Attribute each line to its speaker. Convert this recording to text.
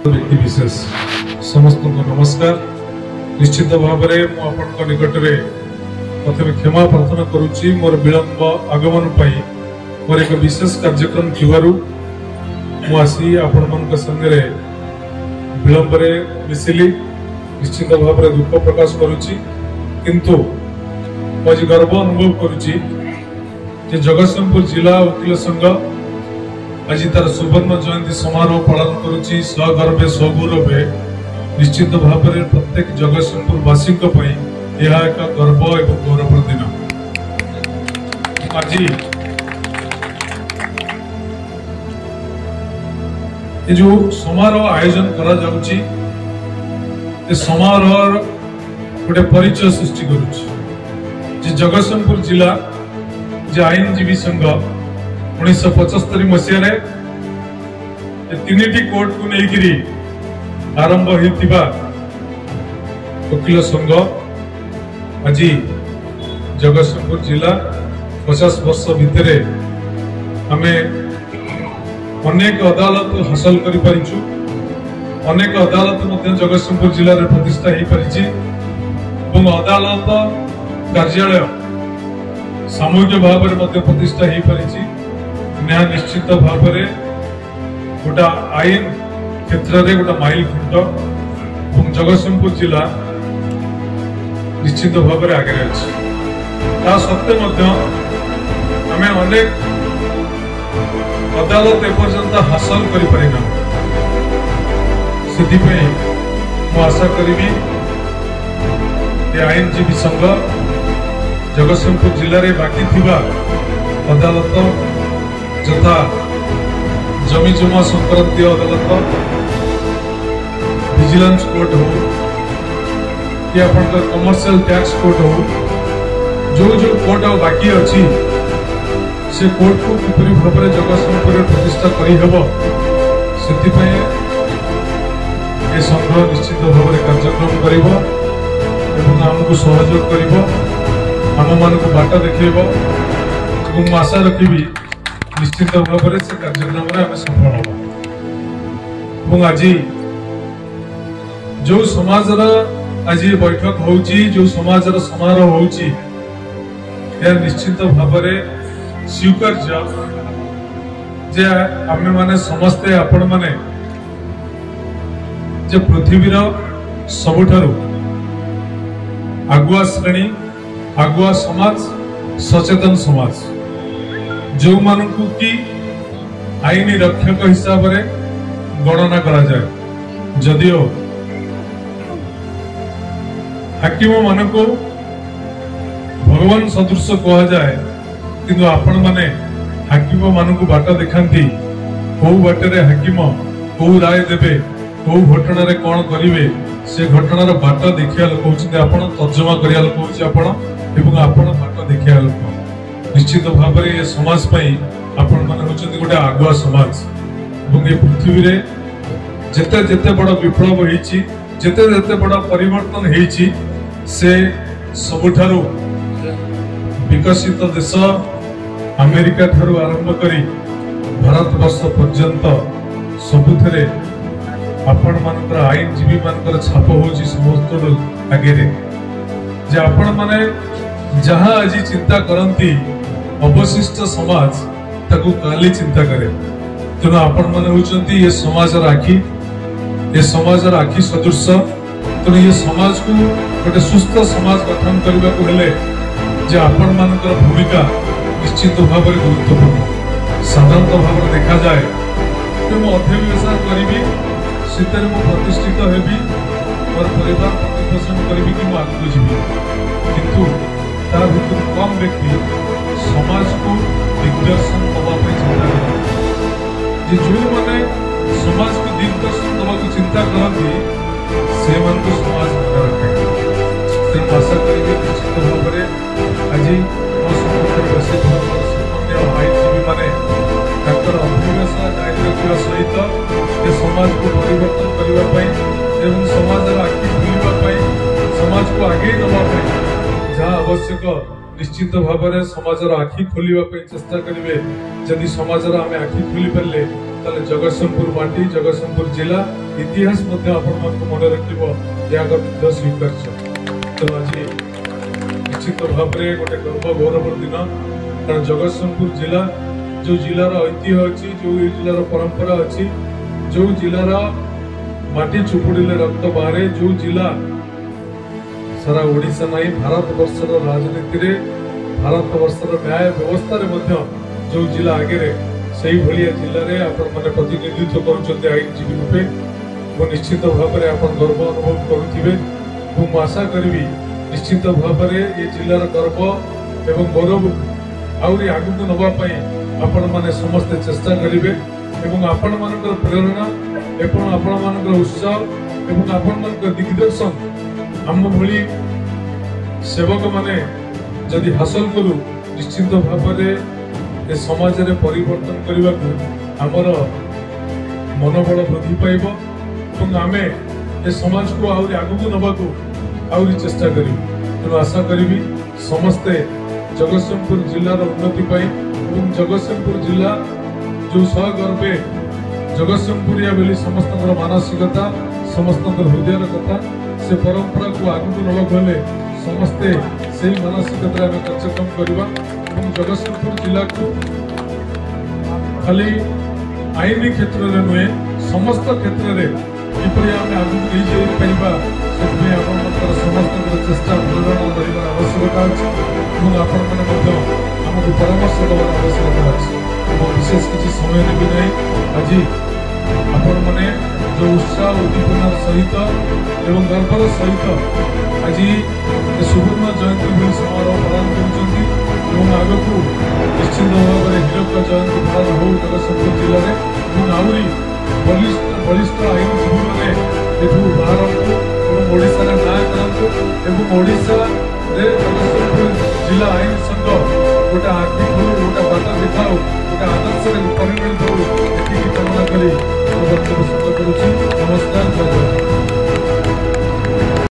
Speaker 1: व्यक्ति विशेष समस्त को नमस्कार। निश्चित भाव में मुझे निकट में प्रथम क्षमा प्रार्थना करुच्ची मोर विलंब आगमन पाई मोर एक विशेष कार्यक्रम थिबारु मुसी आपण संगे विलंब मिसिली निश्चित भाव में दुख प्रकाश करुच्ची किंतु आज गर्व अनुभव करुच्ची जगतसिंहपुर जिला वकील संघ आज तार सुवर्ण जयंती समारोह पालन करुच्ची सगर्वे सगौरवे निश्चित भाव में प्रत्येक जगतसिंहपुर वासी यह एक गर्व एवं गौरव दिन। आज ये जो समारोह आयोजन करा जाउची ये समारोह गोटे परिचय सृष्टि करुच्ची जगतसिंहपुर जिला जे आईनजीवी संघ 1975 मसीह तीन कोर्ट को लेकिरी आरंभ होता वकील संघ आज जगतसिंहपुर जिला 50 वर्ष भितर आम अनेक अदालत हासिल कर अनेक अदालत जगतसिंहपुर जिले में प्रतिष्ठा हो पारी अदालत कार्यालय सामूहिक भाव में प्रतिष्ठा हो पारी निश्चित भाव में गोटे आईन क्षेत्र में गोटे माइल खुंट जगतसिंहपुर जिला निश्चित भाव में आगे अच्छे सत्वे आम अनेक अदालत एपर्यंत हासिल कर आशा करी आईनजीवी संघ जगतसिंहपुर जिले में बाकी थिबा अदालत जथा जमी जमा संक्रांतीय अदालत विजिलेंस कोर्ट हो या कमर्शियल टैक्स कोर्ट हो जो जो कोर्ट बाकी अच्छी से कोर्ट को किपरि भाव में जगतसिंहपुर प्रतिष्ठा करहब से संघ निश्चित भाव में कार्यक्रम करमको सहयोग कर आम मान बाट देखेब आशा रखी निश्चित भाव में से कार्यक्रम में सफल होगा। आज जो समाज आज बैठक होची जो समाज समारोह होची निश्चित भाव में स्वीकार्य जे आमे माने समस्ते आपण माने जे पृथ्वीर सबुठारु आगुआ श्रेणी आगुआ समाज सचेतन समाज जो मानू की आईन रक्षक हिसाब से गणना करा जाए जदियो हाकिम मान को भगवान सदृश कह जाए किंतु आपण माने हाकिम मान को बाट दिखाती कौ बाटे हाकिम कौ राय देवे कौ घटना रे कौन करिवे से घटनार बाट देखिया लोक होउछिन आपण तर्जमा करिया लोक होउछि आपण बाट देखिया लोक निश्चित भाव में ये समाज आपण माने होचंदी गोटे आगुआ समाज ये पृथ्वी रे जेते जेते बड़ विप्लव होईची जेते जेते बड़ परिवर्तन होईची से सबुठारु विकसित देश अमेरिका ठारू आरंभ करी भारत वर्ष पर्यंत सबुथरे आपण मानकर आईनजीवी मानकर छाप होची समस्त आगे जे आपण माने जहां आज चिंता करंती अवशिष्ट समाज ताकू काली चिंता करे तेणु आपण माने होचंती ये समाज आखि ये समाज आखि सदृश तेणु ये समाज को गोटे सुस्थ समाज गठन करने को हेले जे आपण मानकर भूमिका निश्चित भाव में गुरुत्वपूर्ण साधारणतः भाव में देखा जाए तो मैं अध्यवसाय करी से प्रतिष्ठित हेबी और परिवार प्रतिपोषण करी कि मैं आगे जीवी किंतु तार भीतर कम व्यक्ति समाज को दिग्दर्शन दवाई चिंता करते जो मैंने समाज को दिग्दर्शन दवा चिंता करती से समाज रखे आशा करेंगे निश्चित भाव में आज बसित आईनजीवी मैंने अभिवेशा जारी रखा सहित समाज को परिवर्तन करने समाज आखि खोलने समाज को आगे नवाई जहाँ आवश्यक निश्चित भाव में समाज आखि खोलने चेष्टा करेंगे जदि समाज आम आखि खोली पारे जगतसिंहपुर माटी जगतसिंहपुर जिला इतिहास मन रखिब स्वीकार। तेणु आज निश्चित भाव में गोटे गर्व गौरवर दिन, कारण जगतसिंहपुर जिला जो जिलार ऐतिह्य अच्छी, जो जिलार परंपरा अच्छी, जो जिलार माटी चुपुड़े रक्त बाहर, जो जिला सारा ओडिशा नहीं भारत वर्षर राजनीति रे, भारत वर्षर न्याय व्यवस्था रे जो जिला आगे से भाया जिले में आपण मैंने प्रतिनिधित्व कर आईनजीवी रूपे, वो निश्चित भाव में आप गर्व अनुभव करुवे। मुझे आशा करी निश्चित भाव में ये जिलार गर्व एवं गौरव आहरी आगू नापी आपण मैंने समस्ते चेष्टा करेंगे एवं आपण मान प्रेरणा एवं आपण मान उत्साह एवं आपण मान दिग्दर्शन आम भली सेवक माने जदि हासिल करू, निश्चित भाव में समाज रे परिवर्तन करने को आमर मनोबल वृद्धि पाइब और आम ए समाज को आहरी आगू नवाकू आहरी चेष्टा करी। तेणु आशा करी समस्ते जगतसिंहपुर जिलार उन्नति पाई और जगतसिंहपुर जिला जो सहगर्वे जगतसिंहपुरिया बोली समस्त मानसिकता समस्त हृदय कथा से परंपरा को आगू नवाक समस्ते से मानसिकता कार्यक्रम करवा। जगतसिंहपुर जिला को खाली आईनी क्षेत्र में नुहे समस्त क्षेत्र में किपरि आम आगू नहीं जाइपर से समस्त चेष्टा प्रेरणा कर आवश्यकता अच्छी आपको परामर्श देवार आवश्यकता अच्छी। विशेष किसी समय भी ना आज आपण मैंने जो उत्साह उद्दीपनार सहित एवं गर्वर सहित आज सुवर्ण जयंती भली समारोह पालन कर आगक निश्चित भाव में हीरक जयंती पालन हो जगतसिंहपुर जिले में आहरी बलिष्ठ आईनजीवी मैंने बाहर ओडिशा ना करतु एवं ओडिशा जगतसिंहपुर जिला आईन संघ गोटे आर्थिक गोटे बाटा दिखाओ।